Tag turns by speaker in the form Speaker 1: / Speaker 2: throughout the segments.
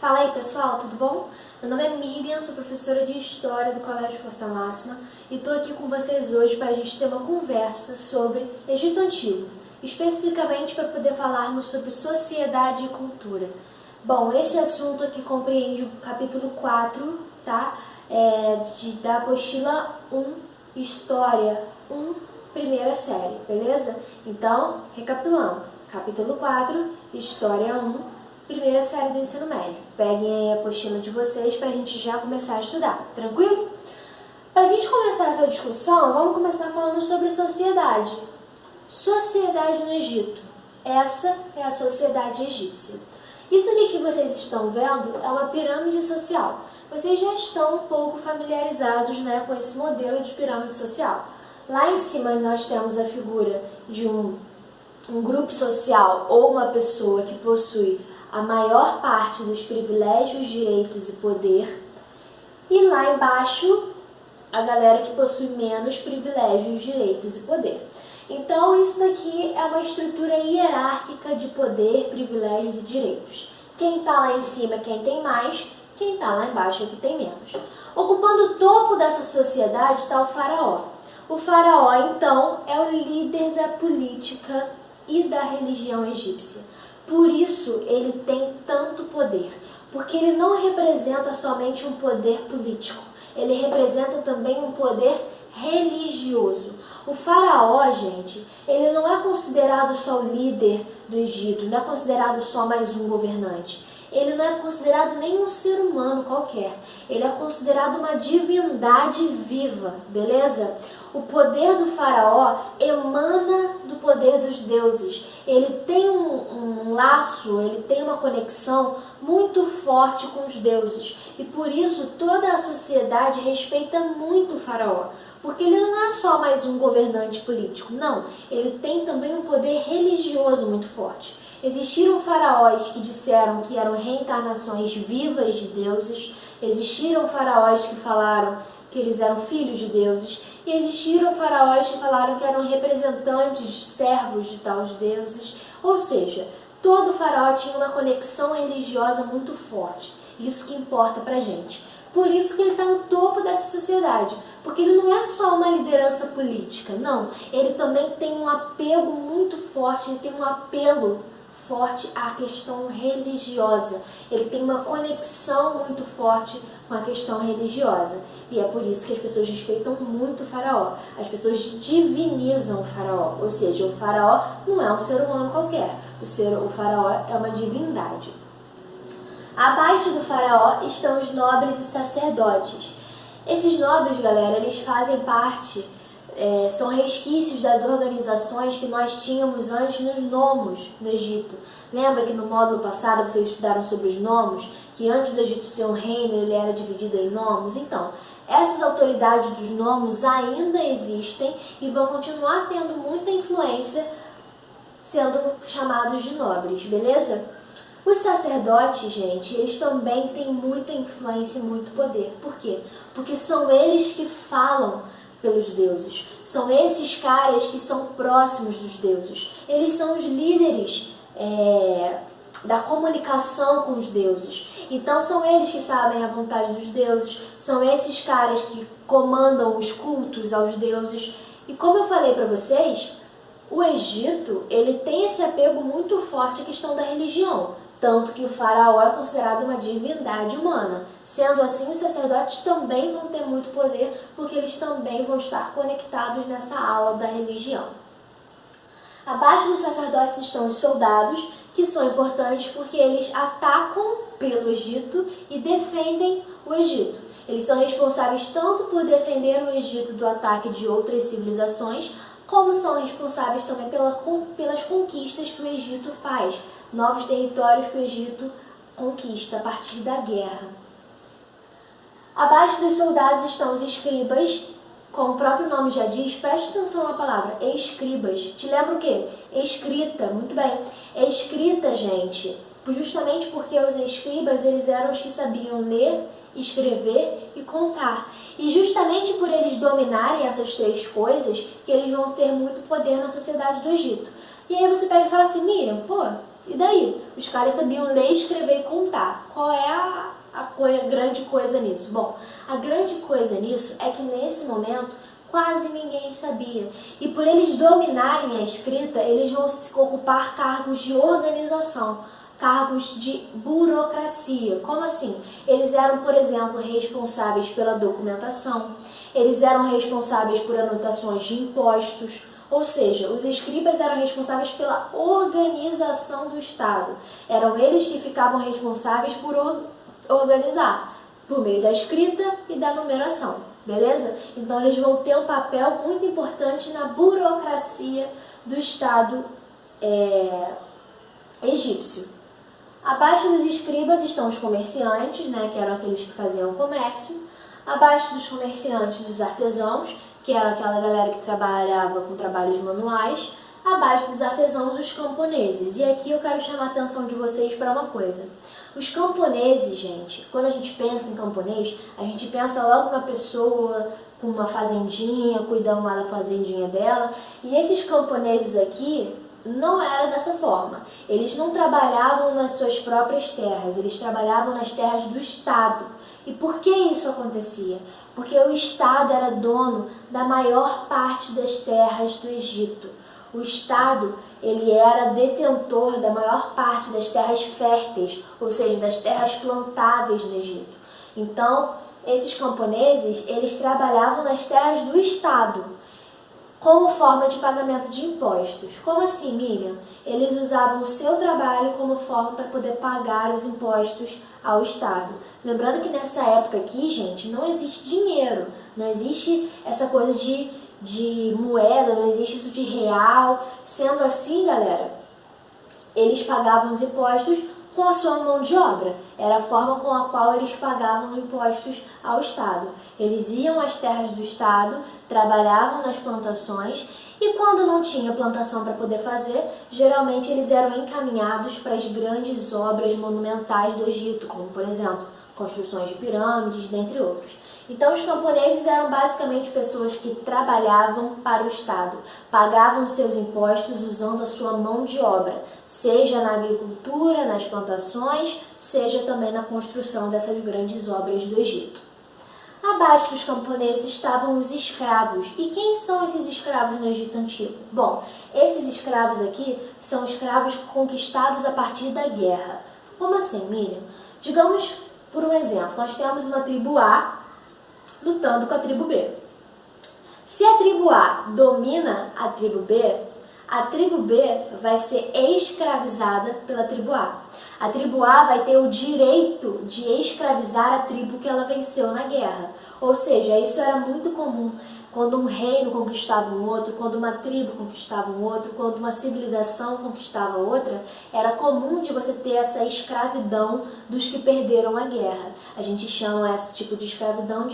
Speaker 1: Fala aí pessoal, tudo bom? Meu nome é Miriam, sou professora de História do Colégio Força Máxima e estou aqui com vocês hoje para a gente ter uma conversa sobre Egito Antigo, especificamente para poder falarmos sobre sociedade e cultura. Bom, esse assunto aqui compreende o capítulo 4, tá? Da apostila 1, História 1, primeira série, beleza? Então, recapitulando, capítulo 4, História 1, primeira série do ensino médio. Peguem aí a apostila de vocês para a gente já começar a estudar, tranquilo? Para a gente começar essa discussão, vamos começar falando sobre sociedade. Sociedade no Egito. Essa é a sociedade egípcia. Isso aqui que vocês estão vendo é uma pirâmide social. Vocês já estão um pouco familiarizados, né, com esse modelo de pirâmide social. Lá em cima nós temos a figura de um grupo social ou uma pessoa que possui a maior parte dos privilégios, direitos e poder. E lá embaixo, a galera que possui menos privilégios, direitos e poder. Então, isso daqui é uma estrutura hierárquica de poder, privilégios e direitos. Quem está lá em cima é quem tem mais, quem está lá embaixo é quem tem menos. Ocupando o topo dessa sociedade está o faraó. O faraó, então, é o líder da política e da religião egípcia. Por isso ele tem tanto poder, porque ele não representa somente um poder político, ele representa também um poder religioso. O faraó, gente, ele não é considerado só o líder do Egito, não é considerado só mais um governante. Ele não é considerado nem um ser humano qualquer. Ele é considerado uma divindade viva, beleza? O poder do faraó emana do poder dos deuses. Ele tem um laço, ele tem uma conexão muito forte com os deuses. E por isso toda a sociedade respeita muito o faraó. Porque ele não é só mais um governante político, não. Ele tem também um poder religioso muito forte. Existiram faraós que disseram que eram reencarnações vivas de deuses, existiram faraós que falaram que eles eram filhos de deuses, e existiram faraós que falaram que eram representantes, servos de tais deuses. Ou seja, todo faraó tinha uma conexão religiosa muito forte. Isso que importa pra gente. Por isso que ele está no topo dessa sociedade, porque ele não é só uma liderança política, não. Ele também tem um apego muito forte, ele tem um apelo forte à questão religiosa. Ele tem uma conexão muito forte com a questão religiosa. E é por isso que as pessoas respeitam muito o faraó. As pessoas divinizam o faraó. Ou seja, o faraó não é um ser humano qualquer. O faraó é uma divindade. Abaixo do faraó estão os nobres e sacerdotes. Esses nobres, galera, eles fazem parte, são resquícios das organizações que nós tínhamos antes nos nomos no Egito. Lembra que no módulo passado vocês estudaram sobre os nomos? Que antes do Egito ser um reino, ele era dividido em nomos? Então, essas autoridades dos nomos ainda existem e vão continuar tendo muita influência, sendo chamados de nobres, beleza? Os sacerdotes, gente, eles também têm muita influência e muito poder. Por quê? Porque são eles que falam pelos deuses. São esses caras que são próximos dos deuses. Eles são os líderes da comunicação com os deuses. Então são eles que sabem a vontade dos deuses. São esses caras que comandam os cultos aos deuses. E como eu falei para vocês, o Egito, ele tem esse apego muito forte à questão da religião. Tanto que o faraó é considerado uma divindade humana. Sendo assim, os sacerdotes também vão ter muito poder, porque eles também vão estar conectados nessa ala da religião. Abaixo dos sacerdotes estão os soldados, que são importantes porque eles atacam pelo Egito e defendem o Egito. Eles são responsáveis tanto por defender o Egito do ataque de outras civilizações, como são responsáveis também pelas conquistas que o Egito faz, novos territórios que o Egito conquista a partir da guerra. Abaixo dos soldados estão os escribas, como o próprio nome já diz, preste atenção na palavra, escribas. Te lembra o quê? Escrita, muito bem. Escrita, gente, justamente porque os escribas eles eram os que sabiam ler, escrever e contar. E justamente por eles dominarem essas três coisas, que eles vão ter muito poder na sociedade do Egito. E aí você pega e fala assim, Miriam, pô, E daí? Os caras sabiam ler, escrever e contar. Qual é a grande coisa nisso? Bom, a grande coisa nisso é que nesse momento quase ninguém sabia. E por eles dominarem a escrita, eles vão ocupar cargos de organização, cargos de burocracia. Como assim? Eles eram, por exemplo, responsáveis pela documentação, eles eram responsáveis por anotações de impostos, ou seja, os escribas eram responsáveis pela organização do Estado. Eram eles que ficavam responsáveis por organizar, por meio da escrita e da numeração, beleza? Então eles vão ter um papel muito importante na burocracia do Estado egípcio. Abaixo dos escribas estão os comerciantes, né, que eram aqueles que faziam comércio. Abaixo dos comerciantes, os artesãos, que era aquela galera que trabalhava com trabalhos manuais. Abaixo dos artesãos, os camponeses. E aqui eu quero chamar a atenção de vocês para uma coisa. Os camponeses, gente, quando a gente pensa em camponês, a gente pensa logo numa pessoa com uma fazendinha, cuidando lá da fazendinha dela. E esses camponeses aqui não era dessa forma. Eles não trabalhavam nas suas próprias terras, eles trabalhavam nas terras do Estado. E por que isso acontecia? Porque o Estado era dono da maior parte das terras do Egito. O Estado, ele era detentor da maior parte das terras férteis, ou seja, das terras plantáveis no Egito. Então, esses camponeses, eles trabalhavam nas terras do Estado, como forma de pagamento de impostos. Como assim, Miriam? Eles usavam o seu trabalho como forma para poder pagar os impostos ao Estado. Lembrando que nessa época aqui, gente, não existe dinheiro, não existe essa coisa de moeda, não existe isso de real. Sendo assim, galera, eles pagavam os impostos com a sua mão de obra. Era a forma com a qual eles pagavam impostos ao Estado. Eles iam às terras do Estado, trabalhavam nas plantações e quando não tinha plantação para poder fazer, geralmente eles eram encaminhados para as grandes obras monumentais do Egito, como por exemplo, construções de pirâmides, dentre outros. Então os camponeses eram basicamente pessoas que trabalhavam para o Estado, pagavam seus impostos usando a sua mão de obra, seja na agricultura, nas plantações, seja também na construção dessas grandes obras do Egito. Abaixo dos camponeses estavam os escravos. E quem são esses escravos no Egito Antigo? Bom, esses escravos aqui são escravos conquistados a partir da guerra. Como assim, Miriam? Digamos, por um exemplo, nós temos uma tribo A lutando com a tribo B. Se a tribo A domina a tribo B vai ser escravizada pela tribo A. A tribo A vai ter o direito de escravizar a tribo que ela venceu na guerra. Ou seja, isso era muito comum quando um reino conquistava um outro, quando uma tribo conquistava um outro, quando uma civilização conquistava outra, era comum de você ter essa escravidão dos que perderam a guerra. A gente chama esse tipo de escravidão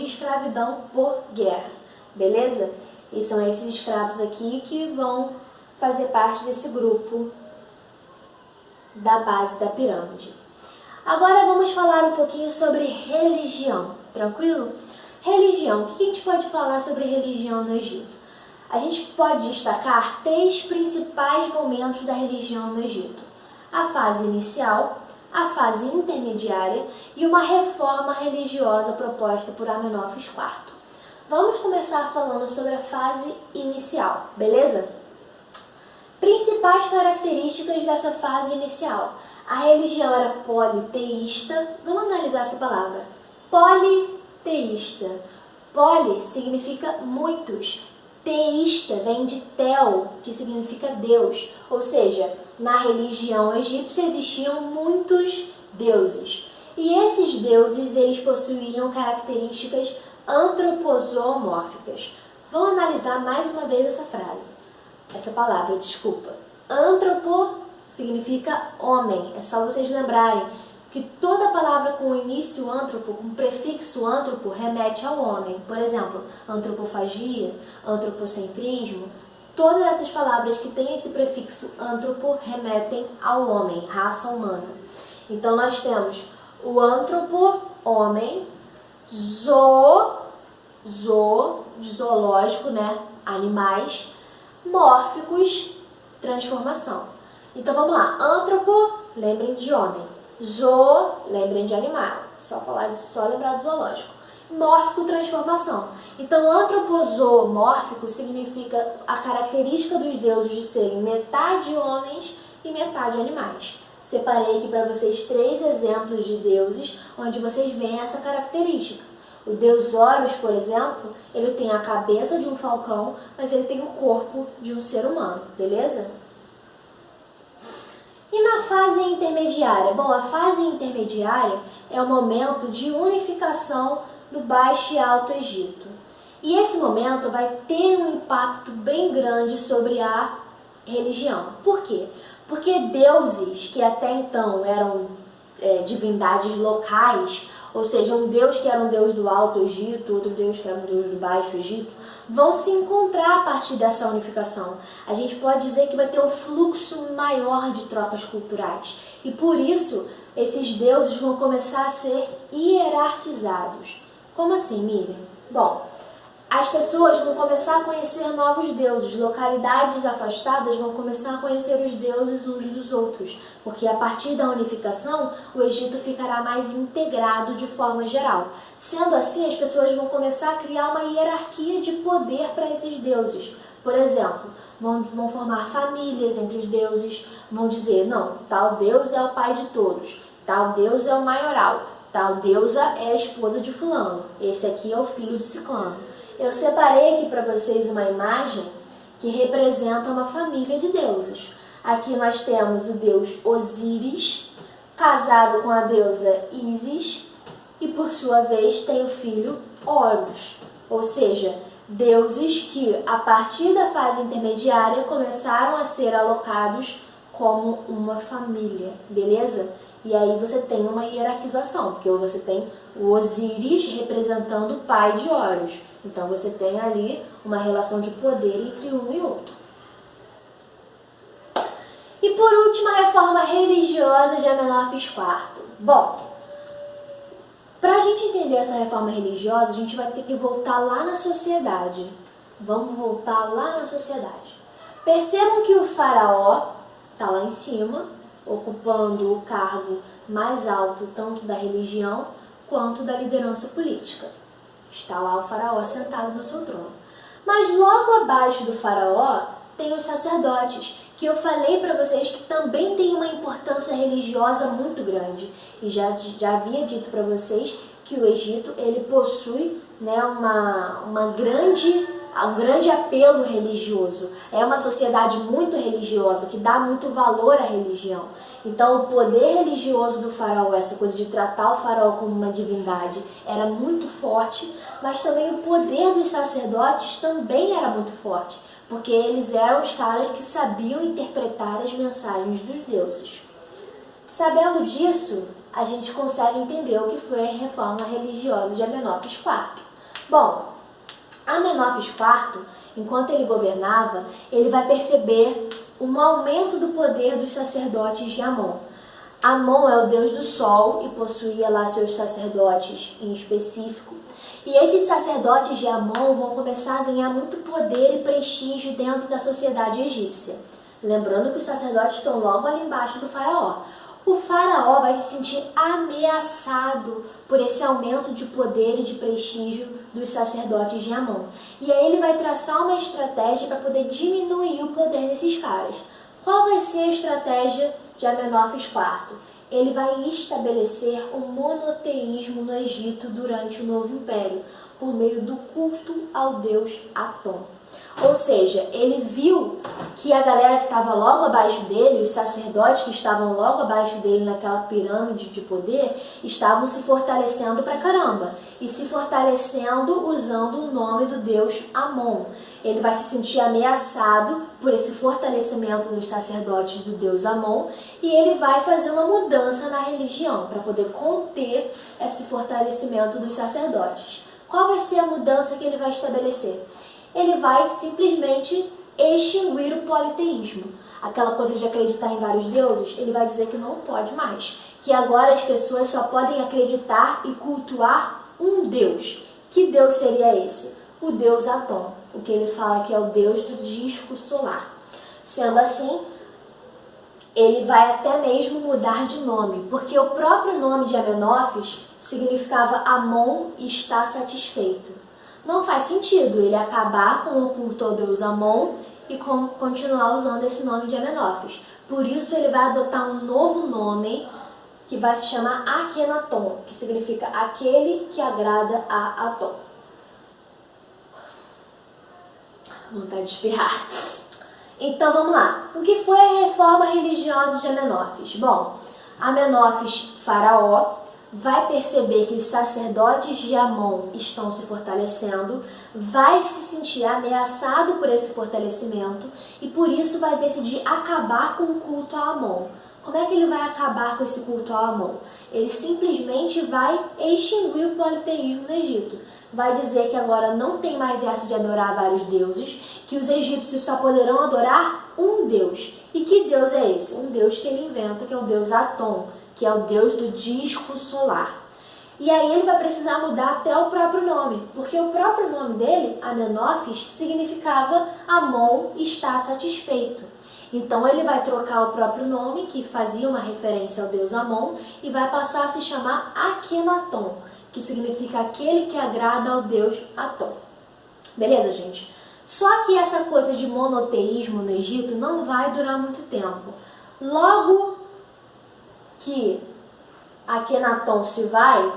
Speaker 1: por guerra, beleza? E são esses escravos aqui que vão fazer parte desse grupo da base da pirâmide. Agora vamos falar um pouquinho sobre religião, tranquilo? Religião, o que a gente pode falar sobre religião no Egito? A gente pode destacar 3 principais momentos da religião no Egito. A fase inicial, a fase intermediária e uma reforma religiosa proposta por Amenófis IV. Vamos começar falando sobre a fase inicial, beleza? Principais características dessa fase inicial. A religião era politeísta. Vamos analisar essa palavra. Politeísta. Poli significa muitos. Teísta vem de tel, que significa Deus. Ou seja, na religião egípcia existiam muitos deuses. E esses deuses, eles possuíam características antroposomórficas. Vamos analisar mais uma vez essa palavra, desculpa. Antropo significa homem. É só vocês lembrarem que toda palavra com o início antropo, com o prefixo antropo, remete ao homem. Por exemplo, antropofagia, antropocentrismo. Todas essas palavras que têm esse prefixo antropo remetem ao homem, raça humana. Então nós temos o antropo, homem, de zoológico, né? Animais, mórficos, transformação. Então vamos lá. Antropo, lembrem de homem. Zoo, lembrem de animal. Só lembrar do zoológico. Mórfico, transformação. Então, antropozoomórfico significa a característica dos deuses de serem metade homens e metade animais. Separei aqui para vocês 3 exemplos de deuses onde vocês veem essa característica. O deus Horus, por exemplo, ele tem a cabeça de um falcão, mas ele tem o corpo de um ser humano, beleza? E na fase intermediária? Bom, a fase intermediária é o momento de unificação do Baixo e Alto Egito. E esse momento vai ter um impacto bem grande sobre a religião. Por quê? Porque deuses que até então eram divindades locais, ou seja, um deus que era um deus do Alto Egito, outro deus que era um deus do Baixo Egito, vão se encontrar a partir dessa unificação. A gente pode dizer que vai ter um fluxo maior de trocas culturais. E por isso, esses deuses vão começar a ser hierarquizados. Como assim, Miriam? Bom, as pessoas vão começar a conhecer novos deuses, localidades afastadas vão começar a conhecer os deuses uns dos outros, porque a partir da unificação, o Egito ficará mais integrado de forma geral. Sendo assim, as pessoas vão começar a criar uma hierarquia de poder para esses deuses. Por exemplo, vão formar famílias entre os deuses, vão dizer, não, tal deus é o pai de todos, tal deus é o maioral, tal deusa é a esposa de fulano, esse aqui é o filho de ciclano. Eu separei aqui para vocês uma imagem que representa uma família de deuses. Aqui nós temos o deus Osíris, casado com a deusa Ísis, e por sua vez tem o filho Horus. Ou seja, deuses que a partir da fase intermediária começaram a ser alocados como uma família, beleza? E aí você tem uma hierarquização, porque você tem o Osíris representando o pai de Horus. Então você tem ali uma relação de poder entre um e outro. E por último, a reforma religiosa de Amenófis IV. Bom, para a gente entender essa reforma religiosa, a gente vai ter que voltar lá na sociedade. Vamos voltar lá na sociedade. Percebam que o faraó está lá em cima, ocupando o cargo mais alto tanto da religião quanto da liderança política. Está lá o faraó sentado no seu trono. Mas logo abaixo do faraó tem os sacerdotes, que eu falei para vocês que também tem uma importância religiosa muito grande. E já havia dito para vocês que o Egito ele possui, né, um grande apelo religioso. É uma sociedade muito religiosa, que dá muito valor à religião. Então o poder religioso do faraó, essa coisa de tratar o faraó como uma divindade, era muito forte, mas também o poder dos sacerdotes também era muito forte, porque eles eram os caras que sabiam interpretar as mensagens dos deuses. Sabendo disso, a gente consegue entender o que foi a reforma religiosa de Amenófis IV. Bom, Amenófis IV, enquanto ele governava, ele vai perceber um aumento do poder dos sacerdotes de Amon. Amon é o deus do sol e possuía lá seus sacerdotes em específico. E esses sacerdotes de Amon vão começar a ganhar muito poder e prestígio dentro da sociedade egípcia. Lembrando que os sacerdotes estão logo ali embaixo do faraó. O faraó vai se sentir ameaçado por esse aumento de poder e de prestígio dos sacerdotes de Amon. E aí ele vai traçar uma estratégia para poder diminuir o poder desses caras. Qual vai ser a estratégia de Amenófis IV? Ele vai estabelecer o monoteísmo no Egito durante o Novo Império, por meio do culto ao deus Atom. Ou seja, ele viu que a galera que estava logo abaixo dele, os sacerdotes que estavam logo abaixo dele naquela pirâmide de poder, estavam se fortalecendo pra caramba. E se fortalecendo usando o nome do deus Amon. Ele vai se sentir ameaçado por esse fortalecimento dos sacerdotes do deus Amon e ele vai fazer uma mudança na religião para poder conter esse fortalecimento dos sacerdotes. Qual vai ser a mudança que ele vai estabelecer? Ele vai simplesmente extinguir o politeísmo. Aquela coisa de acreditar em vários deuses, ele vai dizer que não pode mais. Que agora as pessoas só podem acreditar e cultuar um deus. Que deus seria esse? O deus Atom, o que ele fala que é o deus do disco solar. Sendo assim, ele vai até mesmo mudar de nome, porque o próprio nome de Amenófis significava Amon está satisfeito. Não faz sentido ele acabar com o culto ao deus Amon e continuar usando esse nome de Amenófis. Por isso ele vai adotar um novo nome que vai se chamar Akhenaton, que significa aquele que agrada a Aton. Vontade de espirrar. Então vamos lá. O que foi a reforma religiosa de Amenófis? Bom, Amenófis, faraó, vai perceber que os sacerdotes de Amon estão se fortalecendo, vai se sentir ameaçado por esse fortalecimento e por isso vai decidir acabar com o culto a Amon. Como é que ele vai acabar com esse culto a Amon? Ele simplesmente vai extinguir o politeísmo no Egito. Vai dizer que agora não tem mais essa de adorar vários deuses, que os egípcios só poderão adorar um deus. E que deus é esse? Um deus que ele inventa, que é o deus Aton, que é o deus do disco solar. E aí ele vai precisar mudar até o próprio nome, porque o próprio nome dele, Amenófis, significava Amon está satisfeito. Então ele vai trocar o próprio nome, que fazia uma referência ao deus Amon, e vai passar a se chamar Akhenaton, que significa aquele que agrada ao deus Aton. Beleza, gente? Só que essa coisa de monoteísmo no Egito não vai durar muito tempo. Logo que Akhenaton se vai,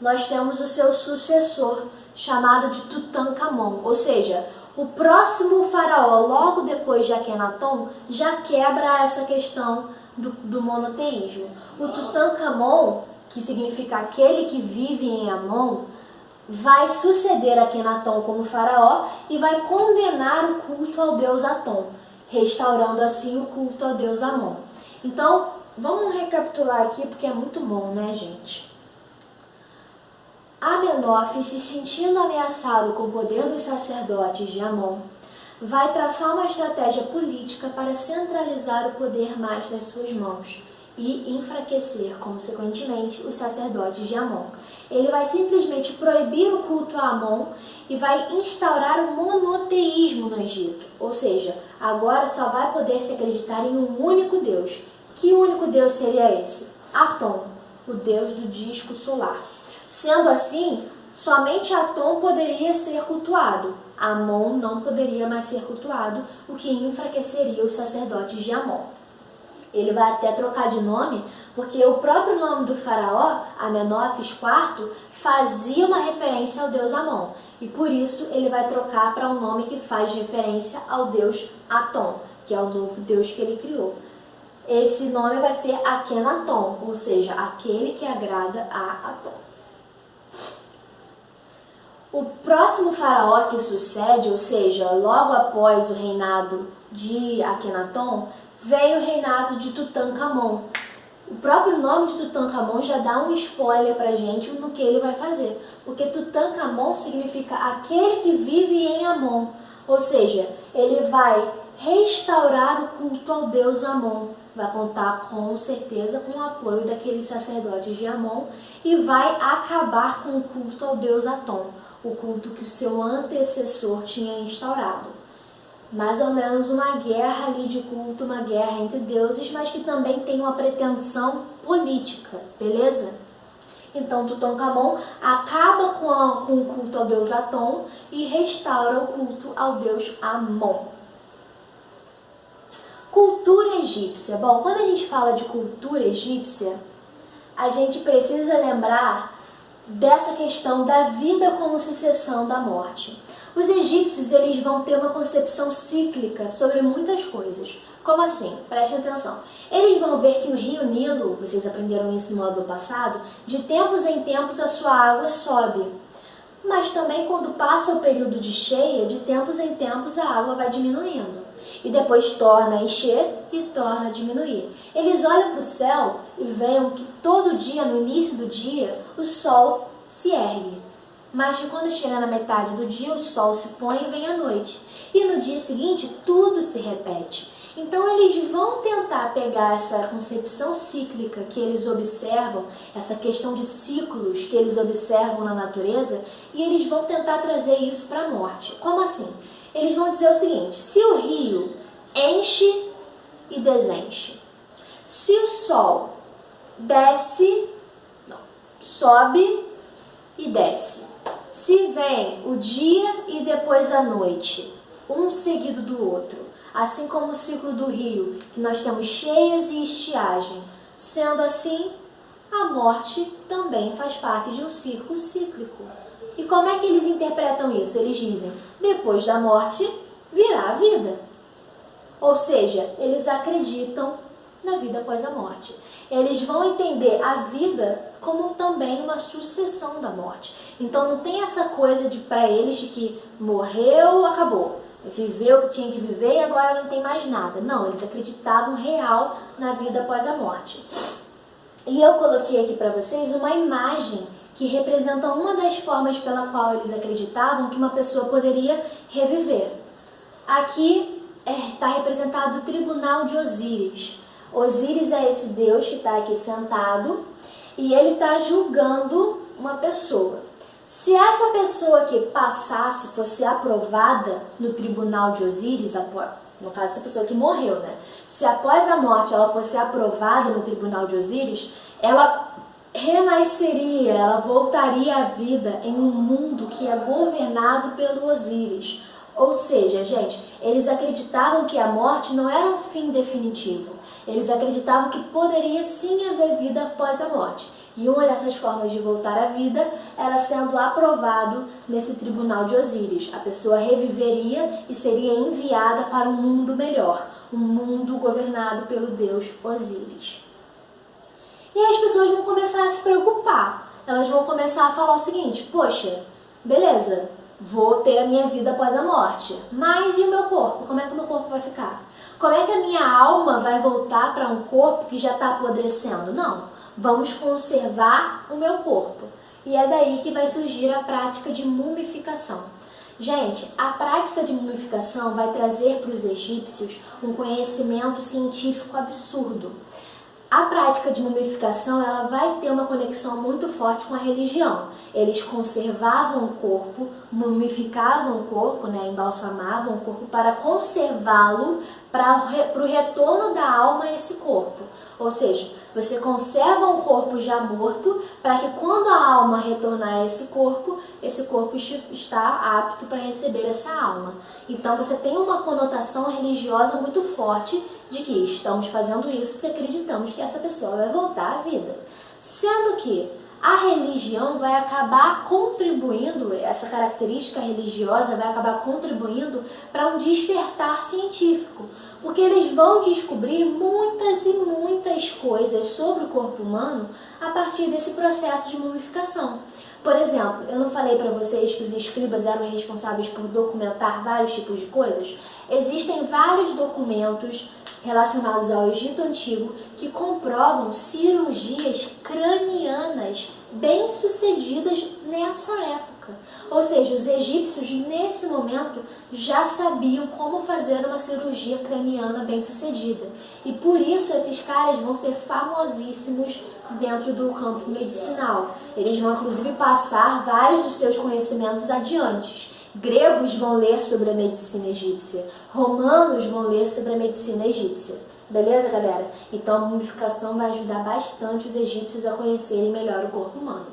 Speaker 1: nós temos o seu sucessor, chamado de Tutankhamon, ou seja, o próximo faraó, logo depois de Akhenaton, já quebra essa questão do monoteísmo. O Tutankhamon, que significa aquele que vive em Amon, vai suceder Akhenaton como faraó e vai condenar o culto ao deus Aton, restaurando assim o culto ao deus Amon. Então, vamos recapitular aqui porque é muito bom, né, gente? Amenófis, se sentindo ameaçado com o poder dos sacerdotes de Amon, vai traçar uma estratégia política para centralizar o poder mais nas suas mãos e enfraquecer, consequentemente, os sacerdotes de Amon. Ele vai simplesmente proibir o culto a Amon e vai instaurar o monoteísmo no Egito, ou seja, agora só vai poder se acreditar em um único Deus. Que único Deus seria esse? Aton, o deus do disco solar. Sendo assim, somente Aton poderia ser cultuado. Amon não poderia mais ser cultuado, o que enfraqueceria os sacerdotes de Amon. Ele vai até trocar de nome, porque o próprio nome do faraó, Amenófis IV, fazia uma referência ao deus Amon. E por isso ele vai trocar para um nome que faz referência ao deus Aton, que é o novo deus que ele criou. Esse nome vai ser Akhenaton, ou seja, aquele que agrada a Aton. O próximo faraó que sucede, ou seja, logo após o reinado de Akhenaton, veio o reinado de Tutankhamon. O próprio nome de Tutankhamon já dá um spoiler pra gente no que ele vai fazer, porque Tutankhamon significa aquele que vive em Amon, ou seja, ele vai restaurar o culto ao deus Amon, vai contar com certeza com o apoio daqueles sacerdotes de Amon e vai acabar com o culto ao deus Aton, o culto que o seu antecessor tinha instaurado. Mais ou menos uma guerra ali de culto, uma guerra entre deuses, mas que também tem uma pretensão política, beleza? Então Tutankhamon acaba com o culto ao deus Aton e restaura o culto ao deus Amon. Cultura egípcia. Bom, quando a gente fala de cultura egípcia, a gente precisa lembrar dessa questão da vida como sucessão da morte. Os egípcios, eles vão ter uma concepção cíclica sobre muitas coisas. Como assim? Prestem atenção. Eles vão ver que o rio Nilo, vocês aprenderam isso no ano passado, de tempos em tempos a sua água sobe. Mas também quando passa o período de cheia, de tempos em tempos a água vai diminuindo. E depois torna a encher e torna a diminuir. Eles olham para o céu e veem que todo dia, no início do dia, o sol se ergue. Mas que quando chega na metade do dia, o sol se põe e vem a noite. E no dia seguinte, tudo se repete. Então eles vão tentar pegar essa concepção cíclica que eles observam, essa questão de ciclos que eles observam na natureza, e eles vão tentar trazer isso para a morte. Como assim? Eles vão dizer o seguinte: se o rio enche e desenche, Se o sol desce, não, sobe e desce. Se vem o dia e depois a noite, um seguido do outro, assim como o ciclo do rio, que nós temos cheias e estiagem, sendo assim, a morte também faz parte de um ciclo cíclico. E como é que eles interpretam isso? Eles dizem, depois da morte virá a vida. Ou seja, eles acreditam na vida após a morte. Eles vão entender a vida como também uma sucessão da morte. Então não tem essa coisa de para eles de que morreu, acabou. Viveu o que tinha que viver e agora não tem mais nada. Não, eles acreditavam real na vida após a morte. E eu coloquei aqui para vocês uma imagem que representa uma das formas pela qual eles acreditavam que uma pessoa poderia reviver. Aqui está representado o tribunal de Osíris. Osíris é esse deus que está aqui sentado e ele está julgando uma pessoa. Se essa pessoa que passasse, fosse aprovada no tribunal de Osíris, no caso essa pessoa que morreu, né? Se após a morte ela fosse aprovada no tribunal de Osíris, ela renasceria, ela voltaria à vida em um mundo que é governado pelo Osíris. Ou seja, gente, eles acreditavam que a morte não era um fim definitivo. Eles acreditavam que poderia sim haver vida após a morte. E uma dessas formas de voltar à vida era sendo aprovado nesse tribunal de Osíris. A pessoa reviveria e seria enviada para um mundo melhor, um mundo governado pelo deus Osíris. E aí as pessoas vão começar a se preocupar. Elas vão começar a falar o seguinte, poxa, beleza, vou ter a minha vida após a morte, mas e o meu corpo? Como é que o meu corpo vai ficar? Como é que a minha alma vai voltar para um corpo que já está apodrecendo? Não. Vamos conservar o meu corpo. E é daí que vai surgir a prática de mumificação. Gente, a prática de mumificação vai trazer para os egípcios um conhecimento científico absurdo. A prática de mumificação ela vai ter uma conexão muito forte com a religião. Eles conservavam o corpo, mumificavam o corpo, né, embalsamavam o corpo para conservá-lo para o retorno da alma a esse corpo. Ou seja, você conserva um corpo já morto para que quando a alma retornar a esse corpo está apto para receber essa alma. Então você tem uma conotação religiosa muito forte de que estamos fazendo isso porque acreditamos que essa pessoa vai voltar à vida. Sendo que a religião vai acabar contribuindo, essa característica religiosa vai acabar contribuindo para um despertar científico, porque eles vão descobrir muitas e muitas coisas sobre o corpo humano a partir desse processo de mumificação. Por exemplo, eu não falei para vocês que os escribas eram responsáveis por documentar vários tipos de coisas? Existem vários documentos relacionados ao Egito Antigo que comprovam cirurgias cranianas bem-sucedidas nessa época. Ou seja, os egípcios nesse momento já sabiam como fazer uma cirurgia craniana bem-sucedida. E por isso esses caras vão ser famosíssimos dentro do campo medicinal. Eles vão inclusive passar vários dos seus conhecimentos adiante. Gregos vão ler sobre a medicina egípcia, romanos vão ler sobre a medicina egípcia. Beleza, galera? Então a mumificação vai ajudar bastante os egípcios a conhecerem melhor o corpo humano.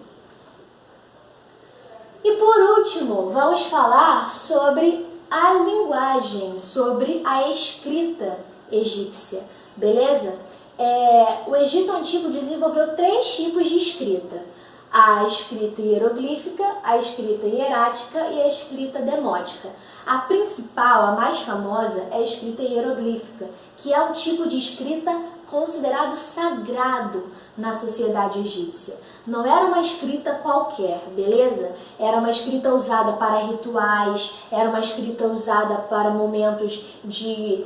Speaker 1: E por último, vamos falar sobre a linguagem, sobre a escrita egípcia. Beleza? O Egito Antigo desenvolveu 3 tipos de escrita. A escrita hieroglífica, a escrita hierática e a escrita demótica. A principal, a mais famosa, é a escrita hieroglífica, que é um tipo de escrita considerado sagrado na sociedade egípcia. Não era uma escrita qualquer, beleza? Era uma escrita usada para rituais, era uma escrita usada para momentos de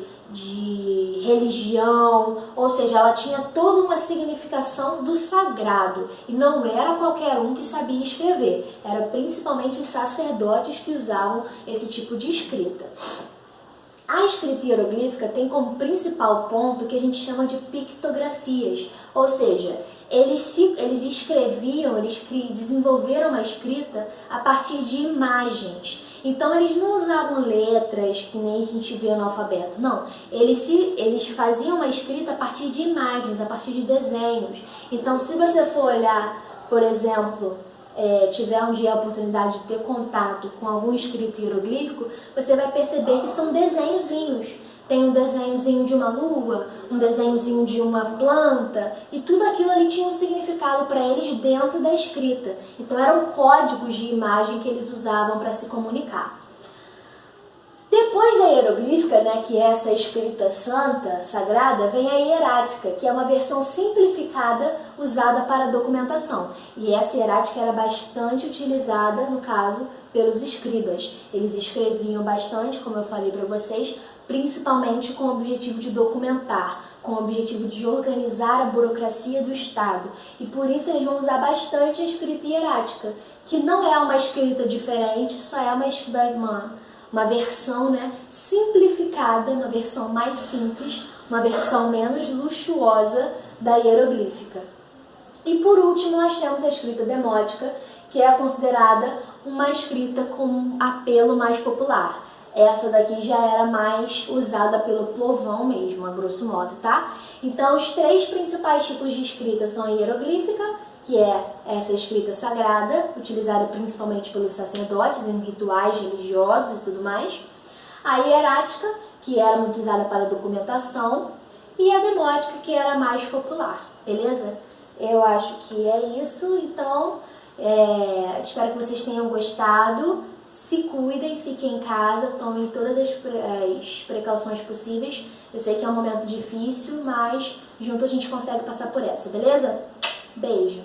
Speaker 1: religião, ou seja, ela tinha toda uma significação do sagrado e não era qualquer um que sabia escrever, era principalmente os sacerdotes que usavam esse tipo de escrita. A escrita hieroglífica tem como principal ponto o que a gente chama de pictografias, ou seja, eles escreviam, desenvolveram uma escrita a partir de imagens. Então eles não usavam letras que nem a gente vê no alfabeto, não. Eles faziam uma escrita a partir de imagens, a partir de desenhos. Então se você for olhar, por exemplo, tiver um dia a oportunidade de ter contato com algum escrito hieroglífico, você vai perceber que são desenhozinhos. Tem um desenhozinho de uma lua, um desenhozinho de uma planta, e tudo aquilo ali tinha um significado para eles dentro da escrita. Então eram códigos de imagem que eles usavam para se comunicar. Depois da hieroglífica, né, que é essa escrita santa, sagrada, vem a hierática, que é uma versão simplificada usada para documentação. E essa hierática era bastante utilizada, no caso, pelos escribas. Eles escreviam bastante, como eu falei para vocês, principalmente com o objetivo de documentar, com o objetivo de organizar a burocracia do Estado. E por isso eles vão usar bastante a escrita hierática, que não é uma escrita diferente, só é uma versão, né, simplificada, uma versão mais simples, uma versão menos luxuosa da hieroglífica. E por último nós temos a escrita demótica, que é considerada uma escrita com um apelo mais popular. Essa daqui já era mais usada pelo povão mesmo, a grosso modo, tá? Então os três principais tipos de escrita são a hieroglífica, que é essa escrita sagrada, utilizada principalmente pelos sacerdotes em rituais religiosos e tudo mais. A hierática, que era muito usada para documentação. E a demótica, que era mais popular, beleza? Eu acho que é isso, então espero que vocês tenham gostado. Se cuidem, fiquem em casa, tomem todas as precauções possíveis. Eu sei que é um momento difícil, mas junto a gente consegue passar por essa, beleza? Beijo!